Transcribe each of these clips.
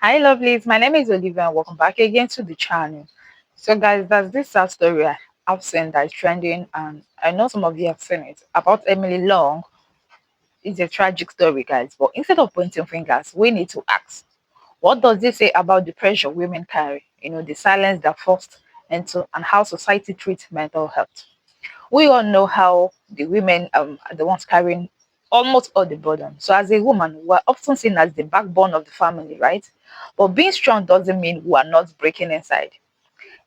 Hi, lovelies. My name is Olivia, and welcome back again to the channel. So, guys, that's this sad story I've seen that is trending, and I know some of you have seen it about Emily Long. It's a tragic story, guys. But instead of pointing fingers, we need to ask, what does this say about the pressure women carry? The silence they're forced into, and how society treats mental health. We all know how the women are the ones carrying almost all the burden. So as a woman, we're often seen as the backbone of the family, right? But being strong doesn't mean we are not breaking inside.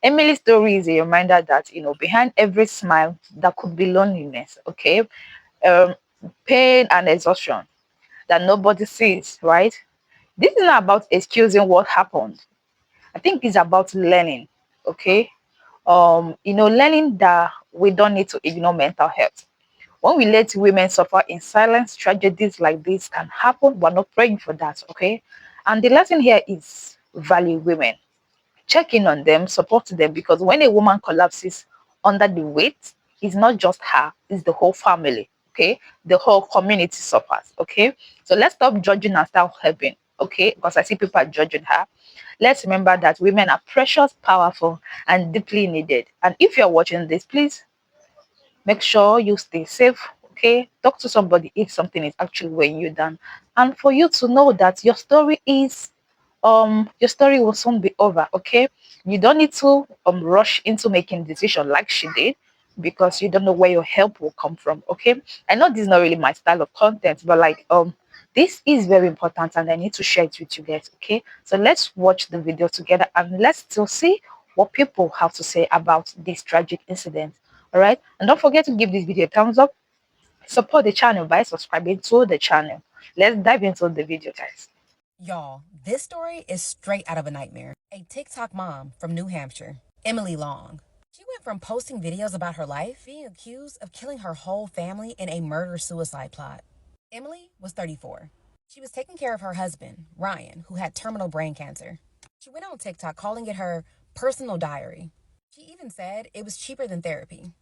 Emily's story is a reminder that behind every smile there could be loneliness, okay, um, pain and exhaustion that nobody sees, right? This is not about excusing what happened. I think it's about learning, okay. Learning that we don't need to ignore mental health. When we let women suffer in silence, tragedies like this can happen. We're not praying for that, okay? And the lesson here is value women. Check in on them, support them, because when a woman collapses under the weight, it's not just her, it's the whole family, okay? The whole community suffers, okay? So let's stop judging and start helping, okay? Because I see people are judging her. Let's remember that women are precious, powerful, and deeply needed. And if you're watching this, please make sure you stay safe, okay? Talk to somebody if something is actually weighing you down. And for you to know that your story will soon be over, okay? You don't need to rush into making decision like she did, because you don't know where your help will come from, okay? I know this is not really my style of content, but this is very important and I need to share it with you guys, okay? So let's watch the video together and let's still see what people have to say about this tragic incident. All right, and don't forget to give this video a thumbs up. Support the channel by subscribing to the channel. Let's dive into the video, guys. Y'all, this story is straight out of a nightmare. A TikTok mom from New Hampshire, Emily Long. She went from posting videos about her life, being accused of killing her whole family in a murder-suicide plot. Emily was 34. She was taking care of her husband, Ryan, who had terminal brain cancer. She went on TikTok calling it her personal diary. She even said it was cheaper than therapy.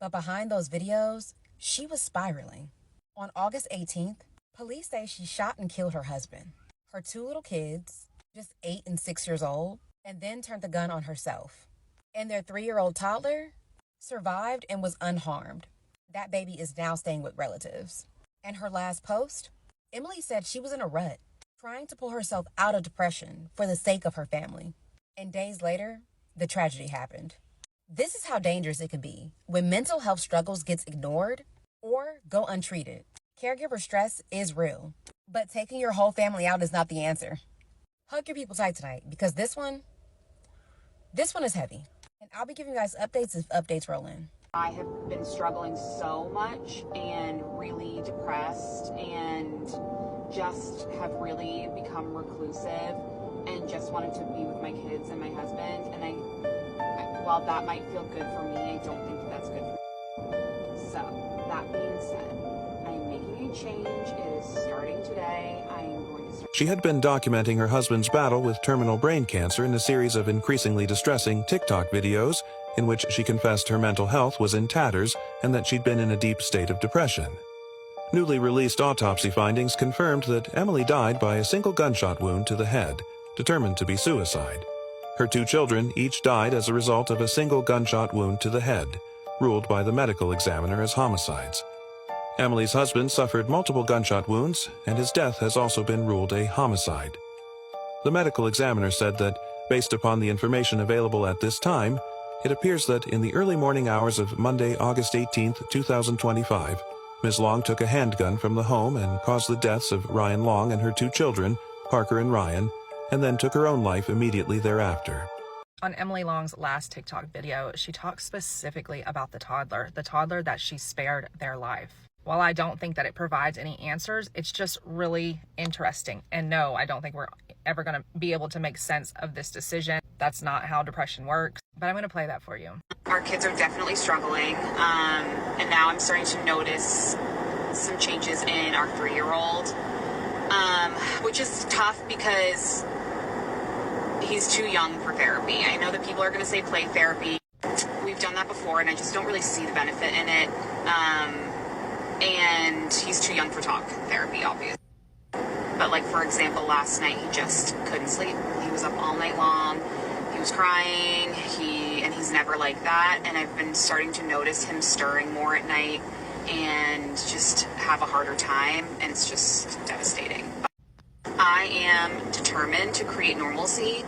But behind those videos, she was spiraling. On August 18th, police say she shot and killed her husband, her two little kids, just 8 and 6 years old, and then turned the gun on herself. And their 3-year-old toddler survived and was unharmed. That baby is now staying with relatives. And her last post, Emily said she was in a rut, trying to pull herself out of depression for the sake of her family. And days later, the tragedy happened. This is how dangerous it can be when mental health struggles gets ignored or go untreated. Caregiver stress is real, but taking your whole family out is not the answer. Hug your people tight tonight because this one is heavy. And I'll be giving you guys updates as updates roll in. I have been struggling so much and really depressed and just have really become reclusive and just wanted to be with my kids and my husband. And while that might feel good for me, I don't think that's good for me. So, that being said, I am making a change. It is starting today. I am going to start. She had been documenting her husband's battle with terminal brain cancer in a series of increasingly distressing TikTok videos in which she confessed her mental health was in tatters and that she'd been in a deep state of depression. Newly released autopsy findings confirmed that Emily died by a single gunshot wound to the head, determined to be suicide. Her 2 children each died as a result of a single gunshot wound to the head, ruled by the medical examiner as homicides. Emily's husband suffered multiple gunshot wounds, and his death has also been ruled a homicide. The medical examiner said that, based upon the information available at this time, it appears that in the early morning hours of Monday, August 18, 2025, Ms. Long took a handgun from the home and caused the deaths of Ryan Long and her 2 children, Parker and Ryan, and then took her own life immediately thereafter. On Emily Long's last TikTok video, she talks specifically about the toddler that she spared their life. While I don't think that it provides any answers, it's just really interesting. And no, I don't think we're ever going to be able to make sense of this decision. That's not how depression works. But I'm going to play that for you. Our kids are definitely struggling. And now I'm starting to notice some changes in our 3-year-old, which is tough because he's too young for therapy. I know that people are going to say play therapy. We've done that before, and I just don't really see the benefit in it. And he's too young for talk therapy, obviously. But like, for example, last night he just couldn't sleep. He was up all night long. He was crying. And he's never like that. And I've been starting to notice him stirring more at night and just have a harder time. And it's just devastating. I am determined to create normalcy.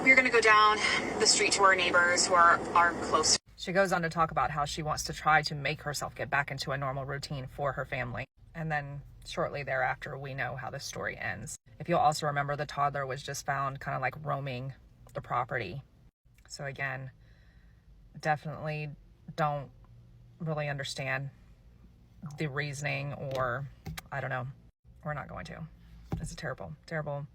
We're going to go down the street to our neighbors who are close. She goes on to talk about how she wants to try to make herself get back into a normal routine for her family. And then shortly thereafter, we know how the story ends. If you'll also remember, the toddler was just found kind of like roaming the property. So again, definitely don't really understand the reasoning, or I don't know. We're not going to. It's a terrible, terrible,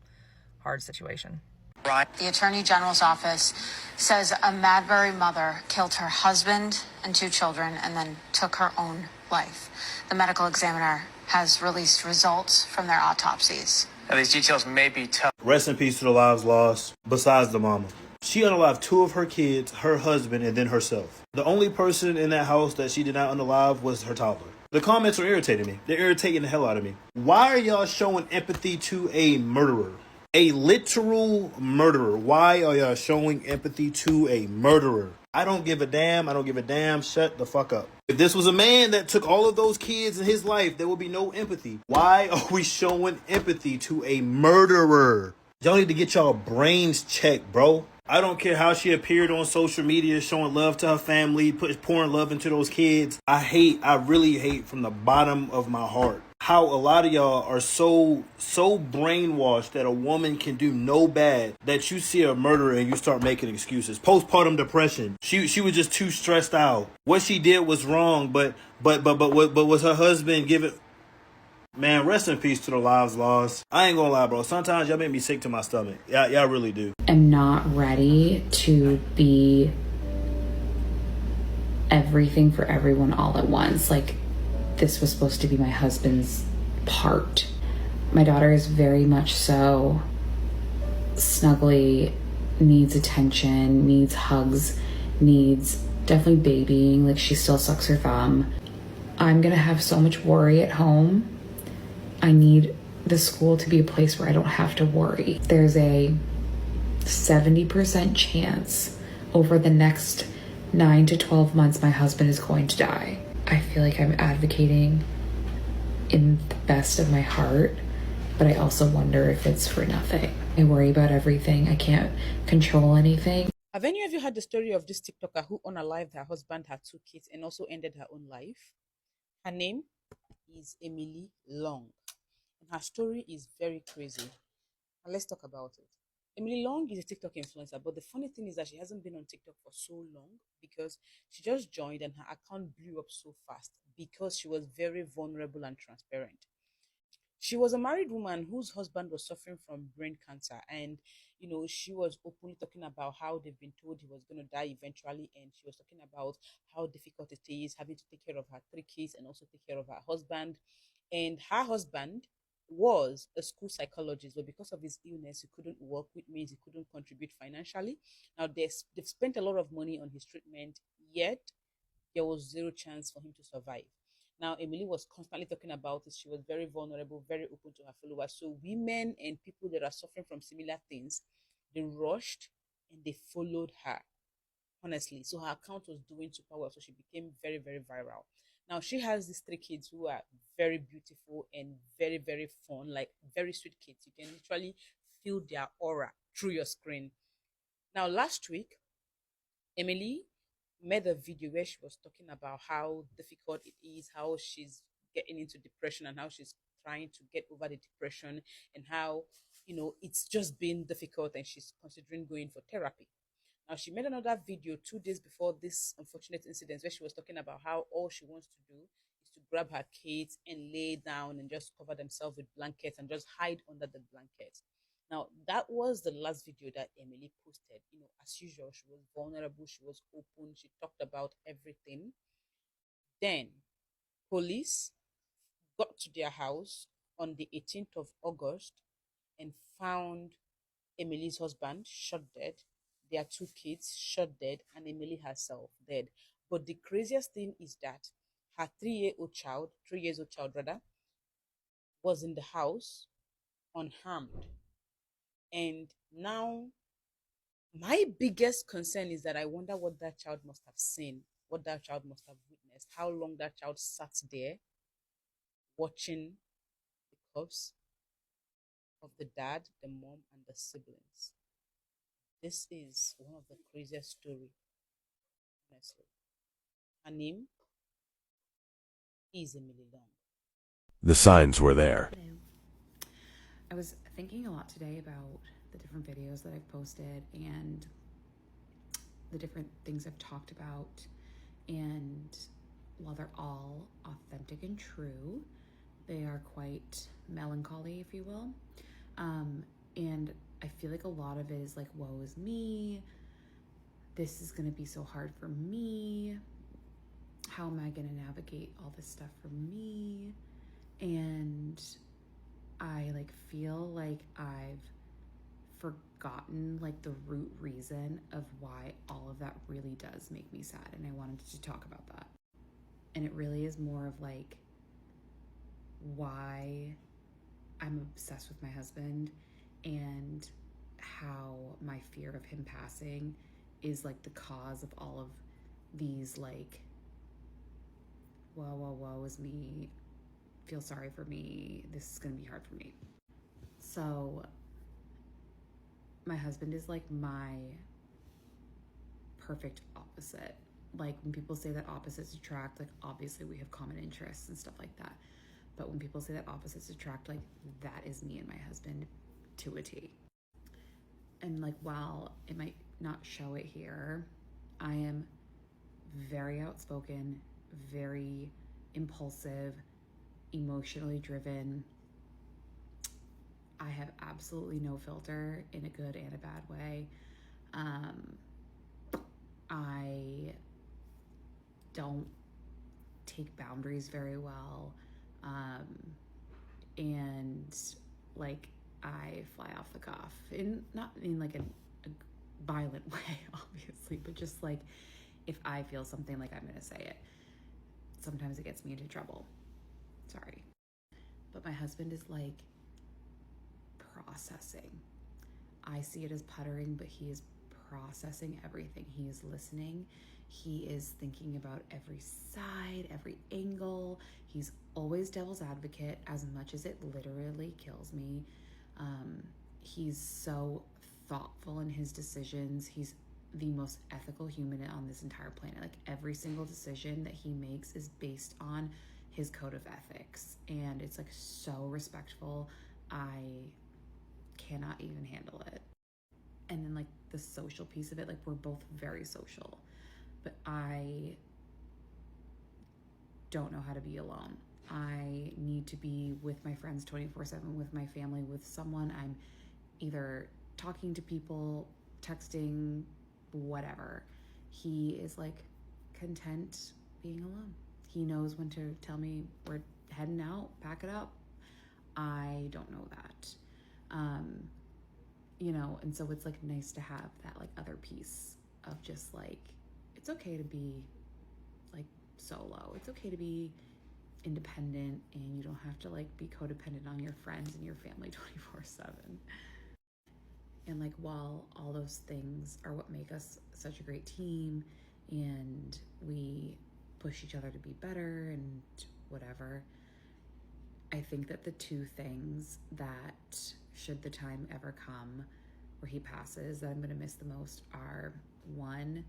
hard situation. The Attorney General's office says a Madbury mother killed her husband and 2 children and then took her own life. The medical examiner has released results from their autopsies. Now, these details may be tough. Rest in peace to the lives lost, besides the mama. She unalived 2 of her kids, her husband, and then herself. The only person in that house that she did not unalive was her toddler. The comments are irritating me. They're irritating the hell out of me. Why are y'all showing empathy to a murderer? A literal murderer. Why are y'all showing empathy to a murderer? I don't give a damn. I don't give a damn. Shut the fuck up. If this was a man that took all of those kids in his life, there would be no empathy. Why are we showing empathy to a murderer? Y'all need to get y'all brains checked, bro. I don't care how she appeared on social media showing love to her family, pouring love into those kids. I really hate from the bottom of my heart how a lot of y'all are so brainwashed that a woman can do no bad, that you see a murderer and you start making excuses. Postpartum depression. She was just too stressed out. What she did was wrong, but was her husband giving... Man, rest in peace to the lives lost. I ain't gonna lie, bro. Sometimes y'all make me sick to my stomach. Y'all really do. I'm not ready to be everything for everyone all at once. Like, this was supposed to be my husband's part. My daughter is very much so snuggly, needs attention, needs hugs, needs definitely babying. Like, she still sucks her thumb. I'm gonna have so much worry at home. I need the school to be a place where I don't have to worry. There's a 70% chance over the next 9 to 12 months my husband is going to die. I feel like I'm advocating in the best of my heart, but I also wonder if it's for nothing. I worry about everything. I can't control anything. Have any of you heard the story of this TikToker who unalived her husband, her 2 kids, and also ended her own life? Her name is Emily Long. And her story is very crazy. And let's talk about it. Emily Long is a TikTok influencer, but the funny thing is that she hasn't been on TikTok for so long because she just joined and her account blew up so fast because she was very vulnerable and transparent. She was a married woman whose husband was suffering from brain cancer, and she was openly talking about how they've been told he was going to die eventually, and she was talking about how difficult it is having to take care of her 3 kids and also take care of her husband. And her husband was a school psychologist, but because of his illness, he couldn't work, which means he couldn't contribute financially. Now, they've spent a lot of money on his treatment, yet there was 0 chance for him to survive. Now, Emily was constantly talking about it. She was very vulnerable, very open to her followers. So women and people that are suffering from similar things, they rushed and they followed her, honestly. So her account was doing super well. So she became very, very viral. Now, she has these 3 kids who are very beautiful and very, very fun, like very sweet kids. You can literally feel their aura through your screen. Now, last week, Emily made a video where she was talking about how difficult it is, how she's getting into depression and how she's trying to get over the depression, and how, it's just been difficult and she's considering going for therapy. Now, she made another video 2 days before this unfortunate incident where she was talking about how all she wants to do is to grab her kids and lay down and just cover themselves with blankets and just hide under the blankets. Now, that was the last video that Emily posted. As usual, she was vulnerable, she was open, she talked about everything. Then, police got to their house on the 18th of August and found Emily's husband shot dead, their 2 kids shot dead, and Emily herself dead. But the craziest thing is that her 3 years old child rather, was in the house unharmed. And now, my biggest concern is that I wonder what that child must have seen, what that child must have witnessed, how long that child sat there watching the corpse of the dad, the mom, and the siblings. This is one of the craziest stories, honestly. Her name is Emily Long. The signs were there. Hello. I was thinking a lot today about the different videos that I've posted and the different things I've talked about. And while they're all authentic and true, they are quite melancholy, if you will. And I feel like a lot of it is like, woe is me. This is going to be so hard for me. How am I going to navigate all this stuff for me? And I like feel like I've forgotten like the root reason of why all of that really does make me sad, and I wanted to talk about that. And it really is more of like why I'm obsessed with my husband and how my fear of him passing is like the cause of all of these like whoa is me, feel sorry for me, this is gonna be hard for me. So my husband is like my perfect opposite. Like when people say that opposites attract, like obviously we have common interests and stuff like that. But when people say that opposites attract, like that is me and my husband to a T. And like while it might not show it here, I am very outspoken, very impulsive, emotionally driven. I have absolutely no filter in a good and a bad way. I don't take boundaries very well. And like I fly off the cuff, in not in like a violent way, obviously, but just like if I feel something, like I'm gonna say it. Sometimes it gets me into trouble. Sorry. But my husband is like processing. I see it as puttering, but he is processing everything. He is listening. He is thinking about every side, every angle. He's always devil's advocate as much as it literally kills me. He's so thoughtful in his decisions. He's the most ethical human on this entire planet. Like every single decision that he makes is based on his code of ethics, and it's like so respectful. I cannot even handle it. And then like the social piece of it, like we're both very social, but I don't know how to be alone. I need to be with my friends 24/7, with my family, with someone. I'm either talking to people, texting, whatever. He is like content being alone. He knows when to tell me we're heading out, pack it up. I don't know that. You know, and so it's like nice to have that like other piece of just like, it's okay to be like solo. It's okay to be independent, and you don't have to like be codependent on your friends and your family 24/7. And like while all those things are what make us such a great team and we push each other to be better and whatever, I think that the two things that, should the time ever come where he passes, that I'm going to miss the most are, one,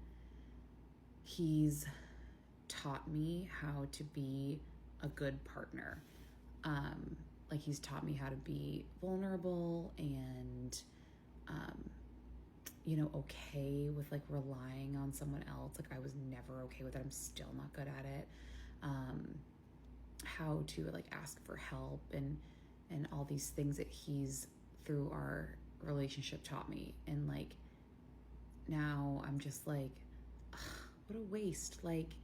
he's taught me how to be a good partner. Like he's taught me how to be vulnerable and you know, okay with like relying on someone else. Like I was never okay with it. I'm still not good at it. How to like ask for help and all these things that he's through our relationship taught me. And like now I'm just like, ugh, what a waste. Like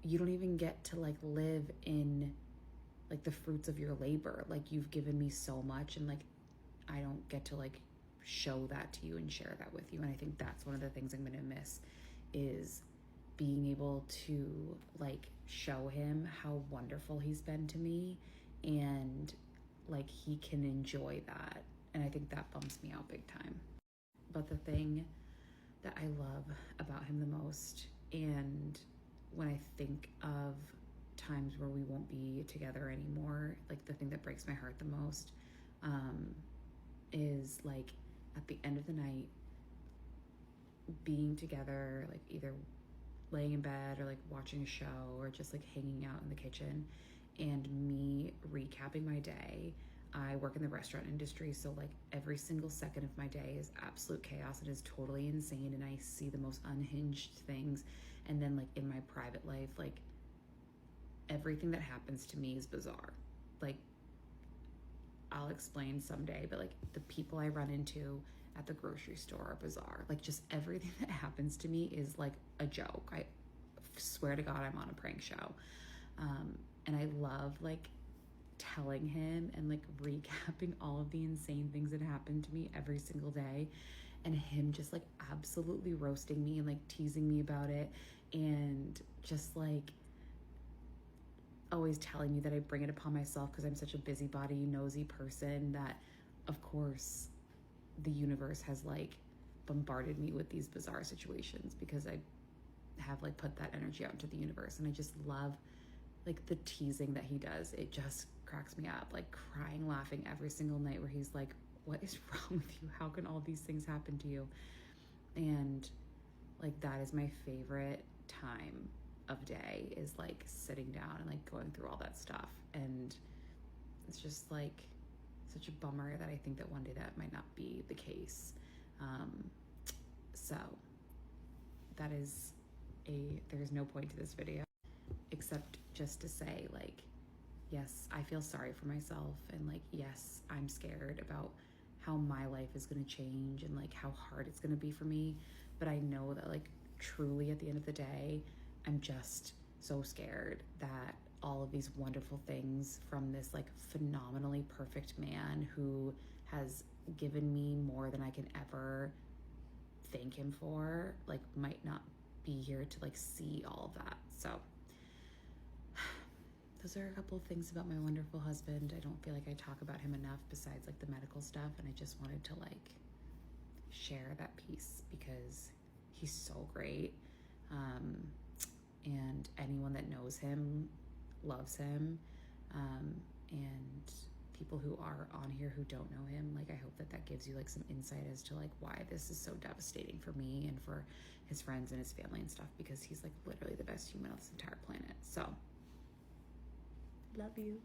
you don't even get to like live in like the fruits of your labor. Like you've given me so much, and like I don't get to like show that to you and share that with you. And I think that's one of the things I'm going to miss, is being able to like show him how wonderful he's been to me, and like he can enjoy that. And I think that bumps me out big time. But the thing that I love about him the most, and when I think of times where we won't be together anymore, like the thing that breaks my heart the most, is like at the end of the night, being together, like either laying in bed or like watching a show or just like hanging out in the kitchen, and me recapping my day. I work in the restaurant industry, so like every single second of my day is absolute chaos. It is totally insane, and I see the most unhinged things. And then like in my private life, like everything that happens to me is bizarre. Like, I'll explain someday, but like the people I run into at the grocery store are bizarre. Like just everything that happens to me is like a joke. I swear to God, I'm on a prank show. And I love like telling him and like recapping all of the insane things that happen to me every single day, and him just like absolutely roasting me and like teasing me about it, and just like always telling me that I bring it upon myself because I'm such a busybody, nosy person, that of course the universe has like bombarded me with these bizarre situations because I have like put that energy out into the universe. And I just love like the teasing that he does. It just cracks me up, like crying, laughing every single night where he's like, what is wrong with you? How can all these things happen to you? And like that is my favorite time of day, is like sitting down and like going through all that stuff. And it's just like such a bummer that I think that one day that might not be the case. So that is there's no point to this video except just to say, like, yes, I feel sorry for myself, and like, yes, I'm scared about how my life is going to change and like how hard it's going to be for me. But I know that like truly at the end of the day, I'm just so scared that all of these wonderful things from this like phenomenally perfect man who has given me more than I can ever thank him for, like, might not be here to like see all of that. So those are a couple of things about my wonderful husband. I don't feel like I talk about him enough besides like the medical stuff, and I just wanted to like share that piece because he's so great. And anyone that knows him loves him. And people who are on here who don't know him, like, I hope that that gives you like some insight as to like why this is so devastating for me and for his friends and his family and stuff, because he's like literally the best human on this entire planet. So love you.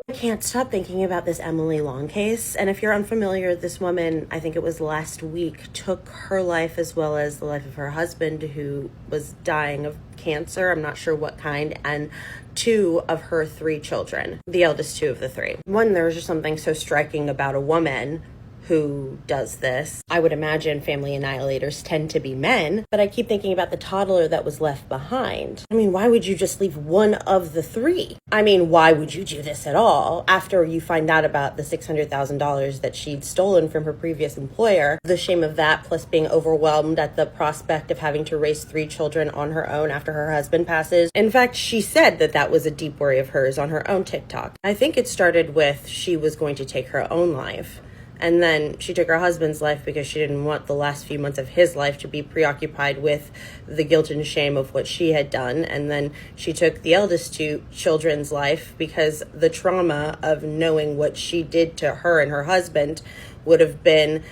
I can't stop thinking about this Emily Long case. And if you're unfamiliar, this woman, I think it was last week, took her life as well as the life of her husband, who was dying of cancer. I'm not sure what kind, and 2 of her 3 children, the eldest 2 of the 3. One, there was just something so striking about a woman who does this. I would imagine family annihilators tend to be men, but I keep thinking about the toddler that was left behind. I mean, why would you just leave one of the 3? I mean, why would you do this at all? After you find out about the $600,000 that she'd stolen from her previous employer, the shame of that, plus being overwhelmed at the prospect of having to raise 3 children on her own after her husband passes. In fact, she said that that was a deep worry of hers on her own TikTok. I think it started with she was going to take her own life. And then she took her husband's life because she didn't want the last few months of his life to be preoccupied with the guilt and shame of what she had done. And then she took the eldest 2 children's life because the trauma of knowing what she did to her and her husband would have been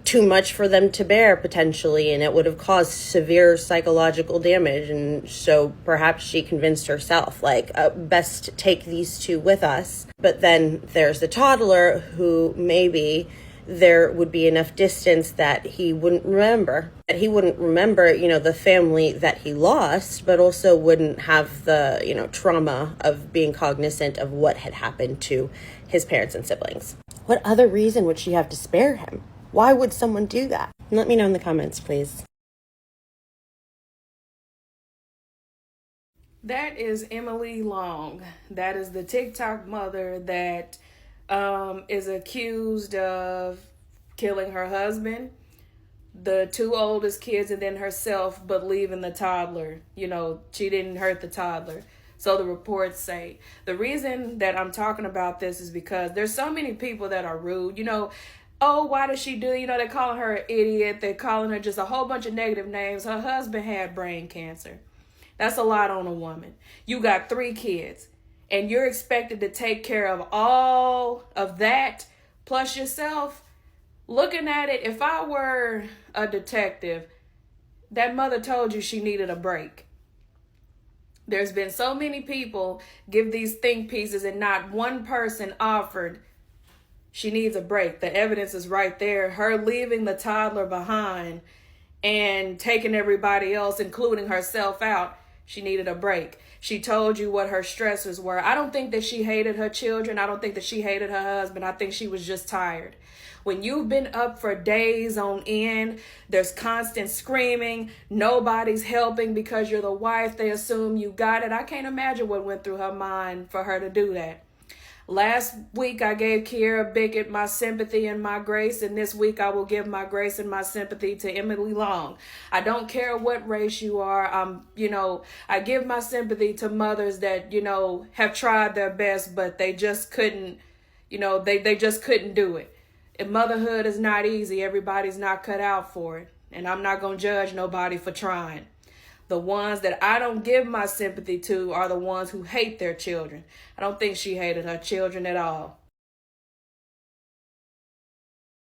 too much for them to bear potentially, and it would have caused severe psychological damage. And so perhaps she convinced herself, like, best take these 2 with us. But then there's the toddler who maybe there would be enough distance that he wouldn't remember. That he wouldn't remember, the family that he lost, but also wouldn't have the, trauma of being cognizant of what had happened to his parents and siblings. What other reason would she have to spare him? Why would someone do that? Let me know in the comments, please. That is Emily Long. That is the TikTok mother that is accused of killing her husband, the 2 oldest kids, and then herself, but leaving the toddler. She didn't hurt the toddler. So the reports say. The reason that I'm talking about this is because there's so many people that are rude. You know, oh, why does she do? You know, they're calling her an idiot. They're calling her just a whole bunch of negative names. Her husband had brain cancer. That's a lot on a woman. You got 3 kids, and you're expected to take care of all of that plus yourself. Looking at it, if I were a detective, that mother told you she needed a break. There's been so many people give these think pieces and not one person offered she needs a break. The evidence is right there. Her leaving the toddler behind and taking everybody else, including herself, out. She needed a break. She told you what her stresses were. I don't think that she hated her children. I don't think that she hated her husband. I think she was just tired. When you've been up for days on end, there's constant screaming. Nobody's helping because you're the wife. They assume you got it. I can't imagine what went through her mind for her to do that. Last week, I gave Kiera Bickett my sympathy and my grace, and this week I will give my grace and my sympathy to Emily Long. I don't care what race you are. I give my sympathy to mothers that, have tried their best, but they just couldn't, they just couldn't do it. And motherhood is not easy. Everybody's not cut out for it, and I'm not going to judge nobody for trying. The ones that I don't give my sympathy to are the ones who hate their children. I don't think she hated her children at all.